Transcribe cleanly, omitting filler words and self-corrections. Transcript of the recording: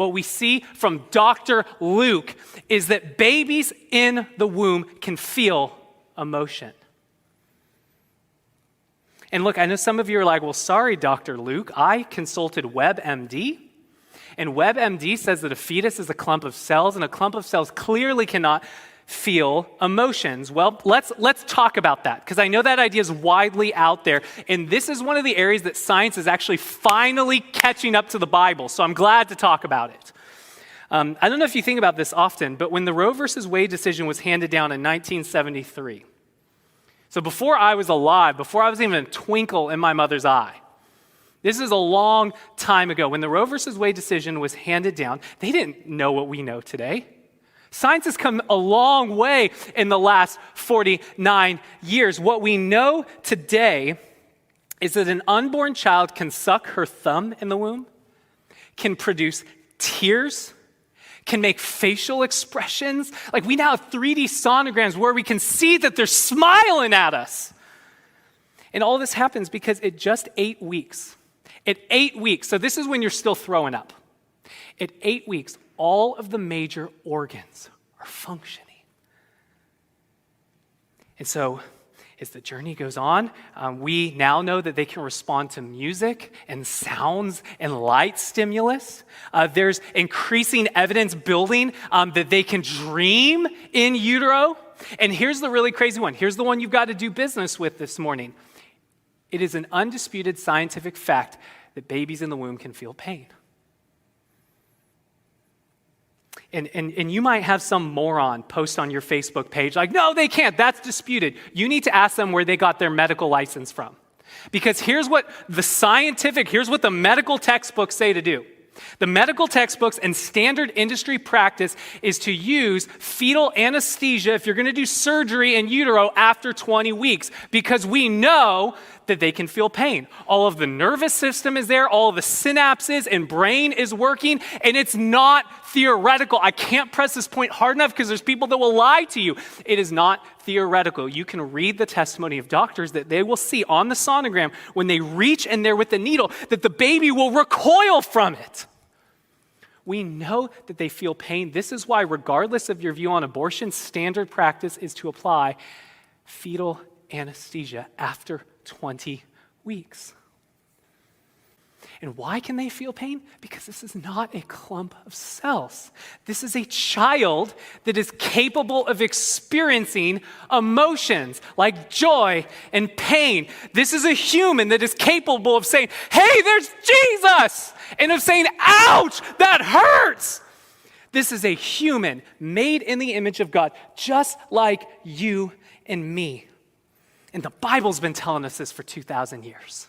What we see from Dr. Luke is that babies in the womb can feel emotion. And look, I know some of you are like, well, sorry, Dr. Luke, I consulted WebMD, and WebMD says that a fetus is a clump of cells, and a clump of cells clearly cannot feel emotions. Well, let's talk about that, because I know that idea is widely out there, and this is one of the areas that science is actually finally catching up to the Bible, so I'm glad to talk about it. I don't know if you think about this often, but when the Roe versus Wade decision was handed down in 1973, so before I was alive, before I was even a twinkle in my mother's eye, this is a long time ago. When the Roe versus Wade decision was handed down, they didn't know what we know today. Science has come a long way in the last 49 years. What we know today is that an unborn child can suck her thumb in the womb, can produce tears, can make facial expressions. Like, we now have 3D sonograms where we can see that they're smiling at us. And all this happens because at just 8 weeks, so this is when you're still throwing up. At 8 weeks, all of the major organs are functioning. And so, as the journey goes on, we now know that they can respond to music and sounds and light stimulus. There's increasing evidence building that they can dream in utero. And here's the really crazy one. Here's the one you've got to do business with this morning. It is an undisputed scientific fact that babies in the womb can feel pain. And you might have some moron post on your Facebook page like, no, they can't, that's disputed. You need to ask them where they got their medical license from. Because here's what the medical textbooks say to do. The medical textbooks and standard industry practice is to use fetal anesthesia if you're going to do surgery in utero after 20 weeks, because we know that they can feel pain. All of the nervous system is there, all of the synapses and brain is working, and it's not theoretical. I can't press this point hard enough because there's people that will lie to you. It is not theoretical. You can read the testimony of doctors that they will see on the sonogram when they reach in there with the needle that the baby will recoil from it. We know that they feel pain. This is why, regardless of your view on abortion, standard practice is to apply fetal anesthesia after 20 weeks. And why can they feel pain? Because this is not a clump of cells. This is a child that is capable of experiencing emotions like joy and pain. This is a human that is capable of saying, hey, there's Jesus, and of saying, ouch, that hurts. This is a human made in the image of God, just like you and me. And the Bible's been telling us this for 2,000 years.